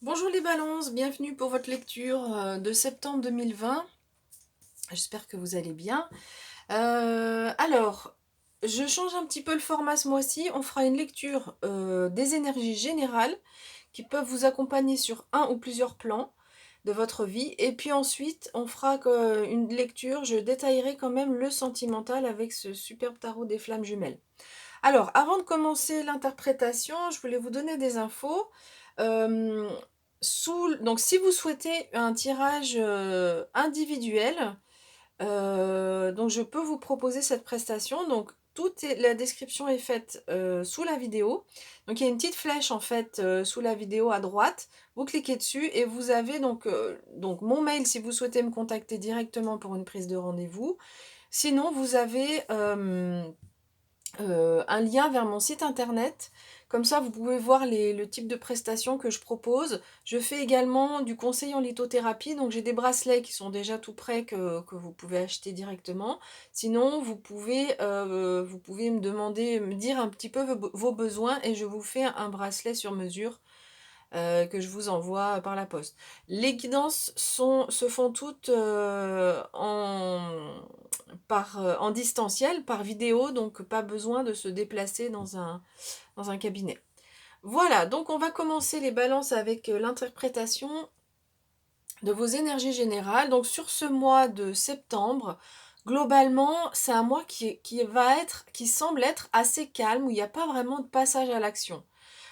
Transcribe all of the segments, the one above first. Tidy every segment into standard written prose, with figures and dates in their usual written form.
Bonjour les balances, bienvenue pour votre lecture de septembre 2020. J'espère que vous allez bien. Alors, je change un petit peu le format ce mois-ci. On fera une lecture des énergies générales qui peuvent vous accompagner sur un ou plusieurs plans de votre vie. Et puis ensuite, on fera une lecture, je détaillerai quand même le sentimental avec ce superbe tarot des flammes jumelles. Alors, avant de commencer l'interprétation, je voulais vous donner des infos. Euh, donc, si vous souhaitez un tirage individuel, donc je peux vous proposer cette prestation. Donc, la description est faite sous la vidéo. Donc, il y a une petite flèche en fait sous la vidéo à droite. Vous cliquez dessus et vous avez donc mon mail si vous souhaitez me contacter directement pour une prise de rendez-vous. Sinon, vous avez un lien vers mon site internet. Comme ça, vous pouvez voir le type de prestations que je propose. Je fais également du conseil en lithothérapie, donc j'ai des bracelets qui sont déjà tout prêts que vous pouvez acheter directement. Sinon, vous pouvez me demander, me dire un petit peu vos besoins et je vous fais un bracelet sur mesure que je vous envoie par la poste. Les guidances se font toutes en distanciel, par vidéo, donc pas besoin de se déplacer dans un cabinet. Voilà, donc on va commencer les balances avec l'interprétation de vos énergies générales. Donc sur ce mois de septembre, globalement, c'est un mois qui semble être assez calme, où il n'y a pas vraiment de passage à l'action.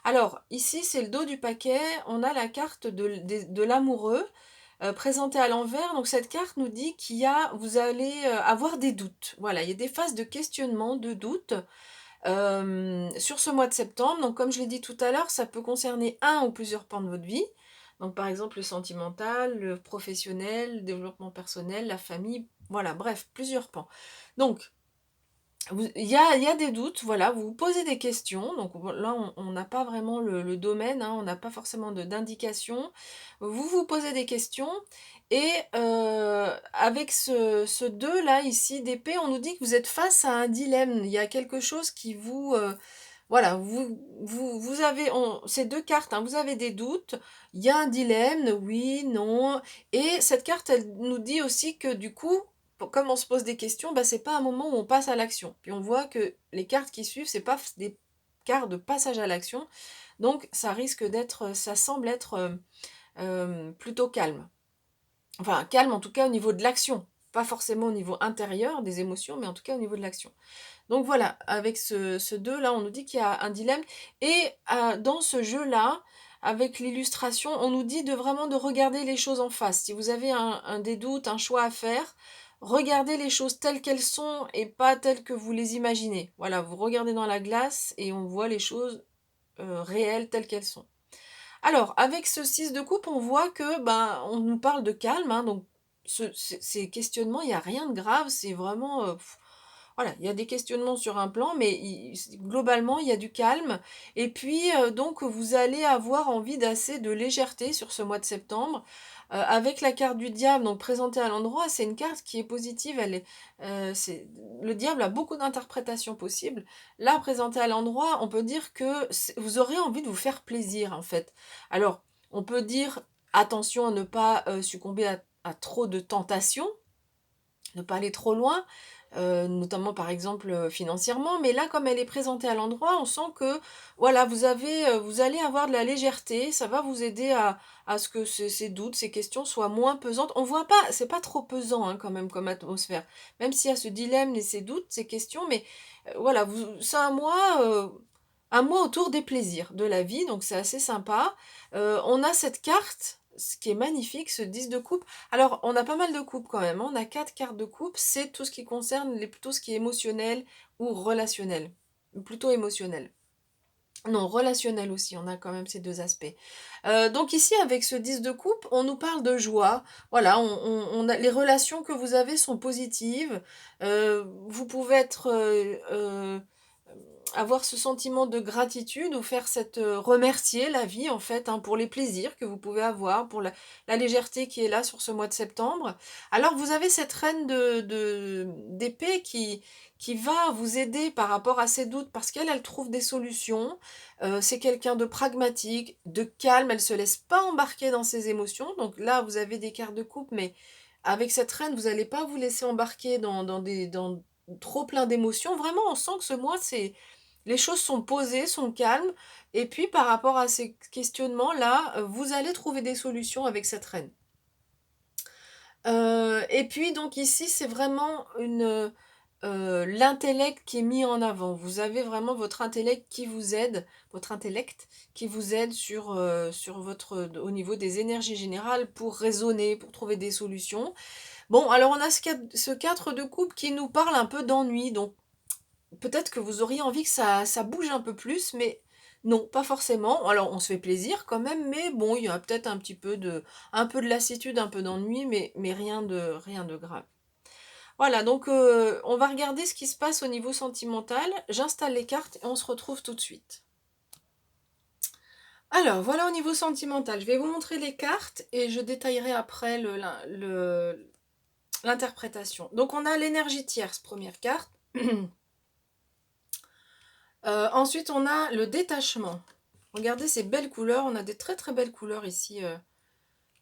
Alors, ici, c'est le dos du paquet. On a la carte de l'amoureux présentée à l'envers. Donc, cette carte nous dit vous allez avoir des doutes. Voilà, il y a des phases de questionnement, de doute sur ce mois de septembre. Donc, comme je l'ai dit tout à l'heure, ça peut concerner un ou plusieurs pans de votre vie. Donc, par exemple, le sentimental, le professionnel, le développement personnel, la famille. Voilà, bref, plusieurs pans. Donc, il y a des doutes, voilà, vous vous posez des questions, donc là on n'a pas vraiment le domaine, hein, on n'a pas forcément d'indication. Vous vous posez des questions et avec ce 2 là ici d'épée, on nous dit que vous êtes face à un dilemme. Il y a quelque chose qui voilà, vous avez ces deux cartes, hein, vous avez des doutes, il y a un dilemme, oui, non, et cette carte elle nous dit aussi que du coup comme on se pose des questions, bah, c'est pas un moment où on passe à l'action. Puis on voit que les cartes qui suivent, c'est pas des cartes de passage à l'action. Donc ça semble être plutôt calme. Enfin, calme en tout cas au niveau de l'action. Pas forcément au niveau intérieur des émotions, mais en tout cas au niveau de l'action. Donc voilà, avec ce 2 là, on nous dit qu'il y a un dilemme. Et dans ce jeu-là, avec l'illustration, on nous dit vraiment de regarder les choses en face. Si vous avez des doutes, un choix à faire, regardez les choses telles qu'elles sont et pas telles que vous les imaginez. Voilà, vous regardez dans la glace et on voit les choses réelles telles qu'elles sont. Alors, avec ce 6 de coupe, on voit que ben, on nous parle de calme, hein, donc ces questionnements, il n'y a rien de grave, c'est vraiment voilà, il y a des questionnements sur un plan, mais globalement, il y a du calme. Et puis, donc, vous allez avoir envie d'assez de légèreté sur ce mois de septembre. Avec la carte du diable, donc présentée à l'endroit, c'est une carte qui est positive. Le diable a beaucoup d'interprétations possibles. Là, présentée à l'endroit, on peut dire que vous aurez envie de vous faire plaisir, en fait. Alors, on peut dire attention à ne pas succomber à trop de tentations, ne pas aller trop loin, notamment par exemple financièrement, mais là comme elle est présentée à l'endroit, on sent que voilà, vous allez avoir de la légèreté, ça va vous aider à ce que ces doutes, ces questions soient moins pesantes. On voit pas, c'est pas trop pesant hein, quand même comme atmosphère, même s'il y a ce dilemme et ces doutes, ces questions, mais voilà, c'est un mois autour des plaisirs de la vie, donc c'est assez sympa. On a cette carte, ce qui est magnifique, ce 10 de coupe. Alors, on a pas mal de coupes quand même, hein. On a 4 cartes de coupe, c'est tout ce qui concerne plutôt ce qui est émotionnel ou relationnel. Plutôt émotionnel. Non, relationnel aussi, on a quand même ces deux aspects. Donc ici, avec ce 10 de coupe, on nous parle de joie. Voilà, les relations que vous avez sont positives. Vous pouvez être avoir ce sentiment de gratitude ou faire cette, remercier la vie en fait, hein, pour les plaisirs que vous pouvez avoir, pour la légèreté qui est là sur ce mois de septembre. Alors vous avez cette reine d'épée qui va vous aider par rapport à ses doutes parce qu'elle, elle trouve des solutions. C'est quelqu'un de pragmatique, de calme, elle se laisse pas embarquer dans ses émotions. Donc là, vous avez des cartes de coupe, mais avec cette reine, vous allez pas vous laisser embarquer dans trop plein d'émotions. Vraiment, on sent que ce mois, c'est les choses sont posées, sont calmes et puis par rapport à ces questionnements-là, vous allez trouver des solutions avec cette reine. Et puis donc ici, c'est vraiment l'intellect qui est mis en avant. Vous avez vraiment votre intellect qui vous aide sur votre au niveau des énergies générales pour raisonner, pour trouver des solutions. Bon, alors on a ce 4 de coupe qui nous parle un peu d'ennui, donc peut-être que vous auriez envie que ça bouge un peu plus, mais non, pas forcément. Alors on se fait plaisir quand même, mais bon, il y a peut-être un peu de lassitude, un peu d'ennui, mais rien de grave. Voilà, donc on va regarder ce qui se passe au niveau sentimental. J'installe les cartes et on se retrouve tout de suite. Alors, voilà au niveau sentimental. Je vais vous montrer les cartes et je détaillerai après l'interprétation. Donc on a l'énergie tierce, première carte. Ensuite, on a le détachement. Regardez ces belles couleurs. On a des très très belles couleurs ici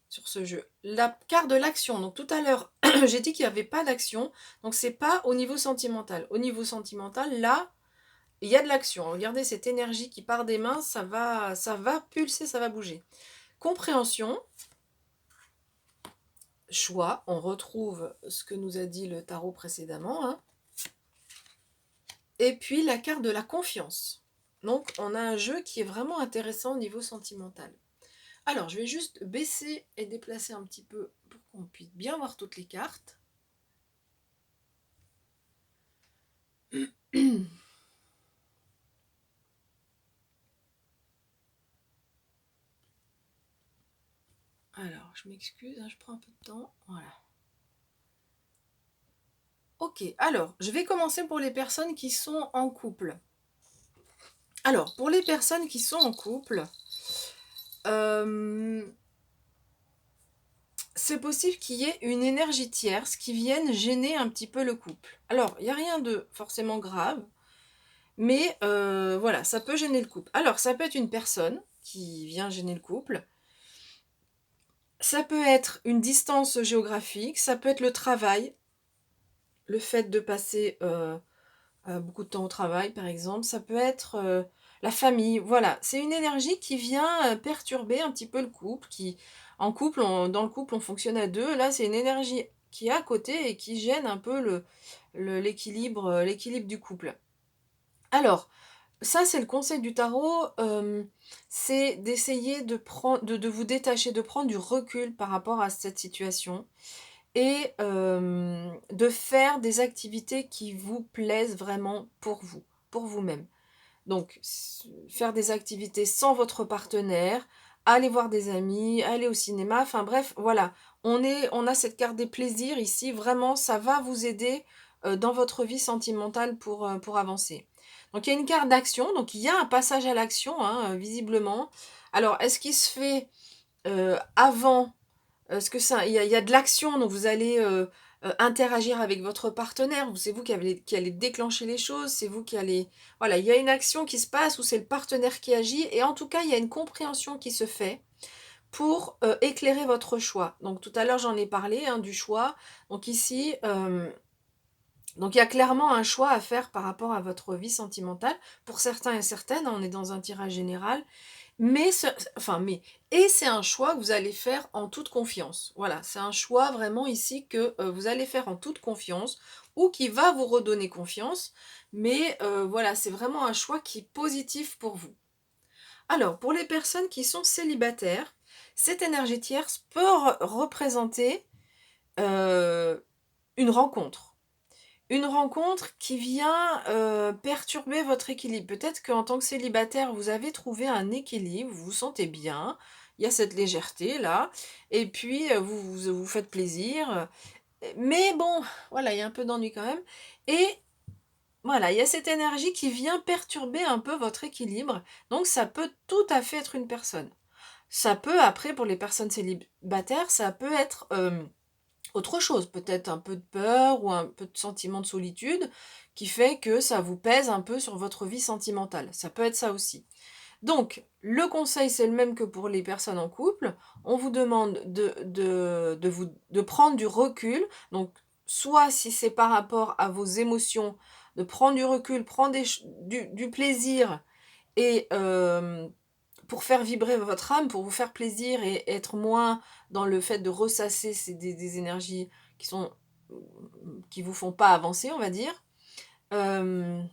sur ce jeu. La carte de l'action. Donc tout à l'heure, j'ai dit qu'il n'y avait pas d'action. Donc c'est pas au niveau sentimental. Au niveau sentimental, là, il y a de l'action. Regardez cette énergie qui part des mains. Ça va pulser, ça va bouger. Compréhension. Choix. On retrouve ce que nous a dit le tarot précédemment. Hein. Et puis la carte de la confiance. Donc on a un jeu qui est vraiment intéressant au niveau sentimental. Alors je vais juste baisser et déplacer un petit peu pour qu'on puisse bien voir toutes les cartes. Alors je m'excuse, hein, je prends un peu de temps. Voilà. Ok, alors je vais commencer pour les personnes qui sont en couple. Alors pour les personnes qui sont en couple, c'est possible qu'il y ait une énergie tierce qui vienne gêner un petit peu le couple. Alors, il n'y a rien de forcément grave, mais voilà, ça peut gêner le couple. Alors, ça peut être une personne qui vient gêner le couple. Ça peut être une distance géographique, ça peut être le travail, le fait de passer beaucoup de temps au travail, par exemple. Ça peut être la famille. Voilà, c'est une énergie qui vient perturber un petit peu le couple. En couple, dans le couple, on fonctionne à deux. Là, c'est une énergie qui est à côté et qui gêne un peu l'équilibre du couple. Alors, ça, c'est le conseil du tarot, c'est d'essayer de vous détacher, de prendre du recul par rapport à cette situation et de faire des activités qui vous plaisent vraiment pour vous-même. Donc, faire des activités sans votre partenaire, aller voir des amis, aller au cinéma, enfin bref, voilà. On a cette carte des plaisirs ici, vraiment, ça va vous aider dans votre vie sentimentale pour avancer. Donc, il y a une carte d'action, donc il y a un passage à l'action, hein, visiblement. Alors, est-ce qu'il se fait avant ce que ça il y a de l'action, donc vous allez, interagir avec votre partenaire. C'est vous qui allez déclencher les choses, c'est vous qui allez voilà, il y a une action qui se passe où c'est le partenaire qui agit et en tout cas, il y a une compréhension qui se fait pour, éclairer votre choix. Donc tout à l'heure, j'en ai parlé, hein, du choix. Donc ici, donc il y a clairement un choix à faire par rapport à votre vie sentimentale. Pour certains et certaines, on est dans un tirage général mais et c'est un choix que vous allez faire en toute confiance. Voilà, c'est un choix vraiment ici que, vous allez faire en toute confiance ou qui va vous redonner confiance, mais voilà, c'est vraiment un choix qui est positif pour vous. Alors, pour les personnes qui sont célibataires, cette énergie tierce peut représenter, une rencontre. Une rencontre qui vient, perturber votre équilibre. Peut-être qu'en tant que célibataire, vous avez trouvé un équilibre, vous vous sentez bien, il y a cette légèreté-là et puis, vous faites plaisir, mais bon, voilà, il y a un peu d'ennui quand même et Voilà, il y a cette énergie qui vient perturber un peu votre équilibre, donc ça peut tout à fait être une personne. Ça peut après pour les personnes célibataires, ça peut être, autre chose, peut-être un peu de peur ou un peu de sentiment de solitude qui fait que ça vous pèse un peu sur votre vie sentimentale. Ça peut être ça aussi. Donc, le conseil, c'est le même que pour les personnes en couple. On vous demande de prendre du recul. Donc, soit si c'est par rapport à vos émotions, de prendre du recul, prendre du plaisir et pour faire vibrer votre âme, pour vous faire plaisir et être moins dans le fait de ressasser des énergies qui sont qui vous font pas avancer, on va dire. Euh,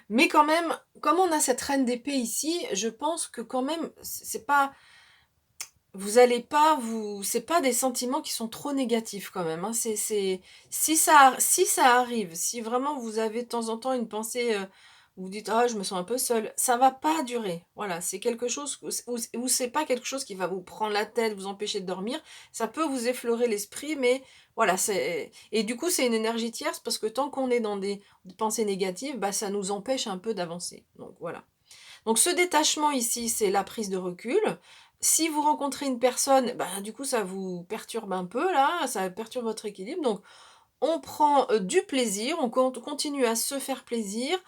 mais quand même, comme on a cette reine d'épée ici, je pense que quand même, c'est pas, vous allez pas vous, c'est pas des sentiments qui sont trop négatifs quand même, hein. Si ça arrive, si vraiment vous avez de temps en temps une pensée, vous dites ah je me sens un peu seule, ça va pas durer. Voilà, c'est quelque chose où c'est pas quelque chose qui va vous prendre la tête, vous empêcher de dormir. Ça peut vous effleurer l'esprit, mais voilà, et du coup c'est une énergie tierce parce que tant qu'on est dans des pensées négatives, bah ça nous empêche un peu d'avancer. Donc voilà. Donc ce détachement ici, c'est la prise de recul. Si vous rencontrez une personne, bah, du coup, ça vous perturbe un peu là, ça perturbe votre équilibre. Donc on prend du plaisir, on continue à se faire plaisir,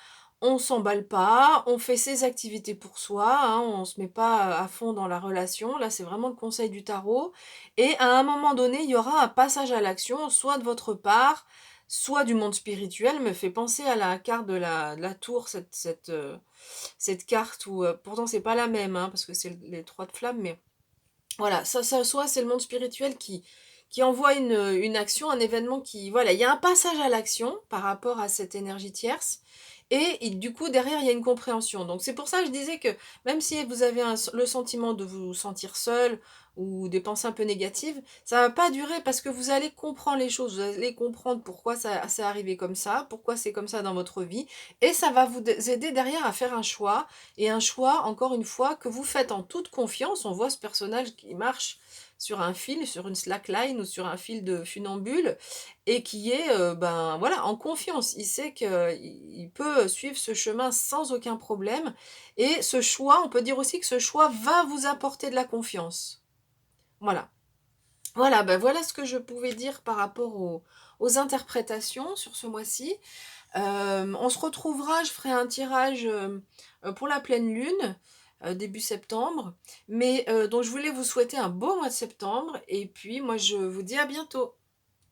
on s'emballe pas, on fait ses activités pour soi, hein, on se met pas à fond dans la relation. Là, c'est vraiment le conseil du tarot. Et à un moment donné, il y aura un passage à l'action, soit de votre part, soit du monde spirituel. Me fait penser à la carte de la tour, cette carte où, pourtant c'est pas la même, hein, parce que c'est les trois de flammes, mais voilà, ça soit c'est le monde spirituel qui envoie une action, un événement qui, voilà, il y a un passage à l'action par rapport à cette énergie tierce, et du coup derrière il y a une compréhension. Donc c'est pour ça que je disais que même si vous avez le sentiment de vous sentir seul ou des pensées un peu négatives, ça va pas durer parce que vous allez comprendre les choses, vous allez comprendre pourquoi ça c'est arrivé comme ça, pourquoi c'est comme ça dans votre vie, et ça va vous aider derrière à faire un choix, et un choix, encore une fois, que vous faites en toute confiance. On voit ce personnage qui marche sur un fil, sur une slackline ou sur un fil de funambule, et qui est, ben voilà, en confiance. Il sait qu'il peut suivre ce chemin sans aucun problème. Et ce choix, on peut dire aussi que ce choix va vous apporter de la confiance. Voilà. Voilà, ben voilà ce que je pouvais dire par rapport aux interprétations sur ce mois-ci. On se retrouvera, je ferai un tirage pour la pleine lune, début septembre. Mais donc je voulais vous souhaiter un beau mois de septembre. Et puis moi je vous dis à bientôt.